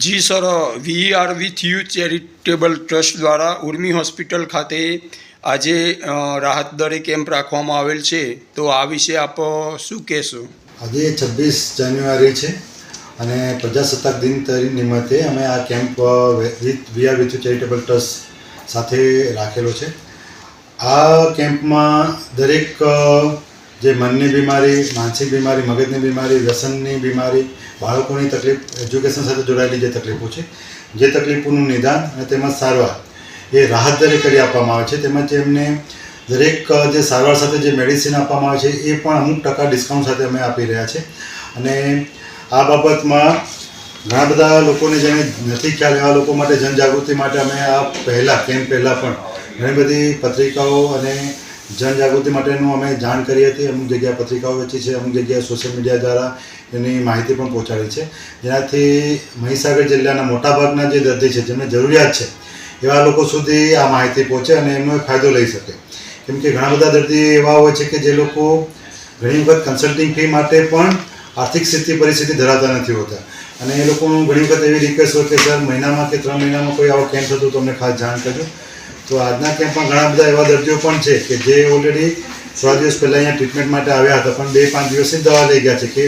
G sir, we are with you charitable trust દ્વારા Urmi hospital ખાતે આજે રાહત દરે કેમ્પ રાખવામાં આવેલ છે, તો આ વિશે આપ શું કહેશો? આજે 26 જાન્યુઆરી છે અને પ્રજાસત્તાક દિન નિમિત્તે અમે આ camp V are with you charitable trust સાથે રાખેલો છે. આ કેમ્પમાં દરેક જે મનની બીમારી, માનસિક બીમારી, મગજની બીમારી, વ્યસનની બીમારી, બાળકોની તકલીફ, એજ્યુકેશન સાથે જોડાયેલી જે તકલીફો છે, જે તકલીફોનું નિદાન અને તેમજ સારવાર એ રાહત દરે કરી આપવામાં આવે છે. તેમજ એમને દરેક જે સારવાર સાથે જે મેડિસિન આપવામાં આવે છે એ પણ અમુક ટકા ડિસ્કાઉન્ટ સાથે અમે આપી રહ્યા છે. અને આ બાબતમાં ઘણા બધા લોકોને જેને નથી ખ્યાલ એવા લોકો માટે જનજાગૃતિ માટે અમે આ કેમ્પ પહેલાં પણ ઘણી બધી પત્રિકાઓ અને જનજાગૃતિ માટેનું અમે જાણ કરી હતી. અમુક જગ્યાએ પત્રિકાઓ વેચી છે, અમુક જગ્યાએ સોશિયલ મીડિયા દ્વારા એની માહિતી પણ પહોંચાડી છે, જેનાથી મહીસાગર જિલ્લાના મોટાભાગના જે દર્દી છે જેમને જરૂરિયાત છે એવા લોકો સુધી આ માહિતી પહોંચે અને એમનો ફાયદો લઈ શકે. કેમ કે ઘણા બધા દર્દી એવા હોય છે કે જે લોકો ઘણી વખત કન્સલ્ટિંગ ફી માટે પણ આર્થિક પરિસ્થિતિ ધરાવતા નથી હોતા અને એ લોકોનું ઘણી વખત એવી રિક્વેસ્ટ હોય કે સર મહિનામાં કે 3 મહિનામાં કોઈ આવો કેમ્પ થતો તો અમને ખાસ જાણ કરજો. તો આજના કેમ્પમાં ઘણા બધા એવા દર્દીઓ પણ છે કે જે ઓલરેડી થોડા દિવસ પહેલાં અહીંયા ટ્રીટમેન્ટ માટે આવ્યા હતા, પણ 2-5 દિવસની દવા લઈ ગયા છે કે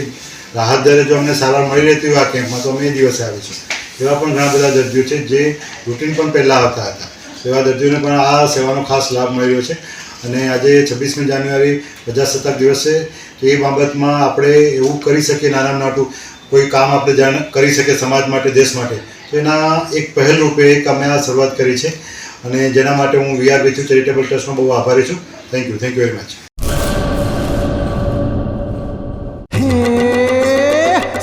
રાહત દરે જો અમને સારવાર મળી રહેતી હોય આ કેમ્પમાં તો અમે એ દિવસે આવીશું. એવા પણ ઘણા બધા દર્દીઓ છે જે રૂટીન પણ પહેલાં આવતા હતા. એવા દર્દીઓને પણ આ સેવાનો ખાસ લાભ મળ્યો છે. અને આજે 26મી જાન્યુઆરી પ્રજાસત્તાક દિવસ છે, તો એ બાબતમાં આપણે એવું કરી શકીએ નાનામાં નાનું કોઈ કામ આપણે કરી શકીએ સમાજ માટે, દેશ માટે, તો એના એક પહેલ રૂપે એક અમે આ શરૂઆત કરી છે અને જેના માટે હું we are with you charitable ટ્રસ્ટનો બહુ આભારી છું. Thank you very much.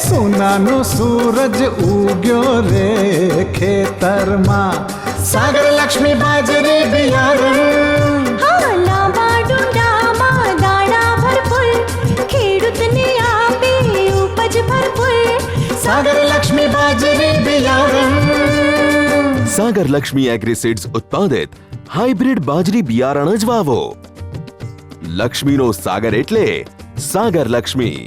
સોનાનો સૂરજ ઉગ્યો રે ખેતરમાં, સાગર લક્ષ્મી બાજરી બિયારણ, લાંબા ડુંડામાં દાણા ભરપૂર, ખેડૂતને આપે ઉપજ ભરપૂર. સાગર લક્ષ્મી બાજરી બિયારણ. સાગર લક્ષ્મી એગ્રીસીડ્સ ઉત્પાદિત હાઇબ્રિડ બાજરી બિયારણ જ વાવો. લક્ષ્મીનો સાગર એટલે સાગર લક્ષ્મી.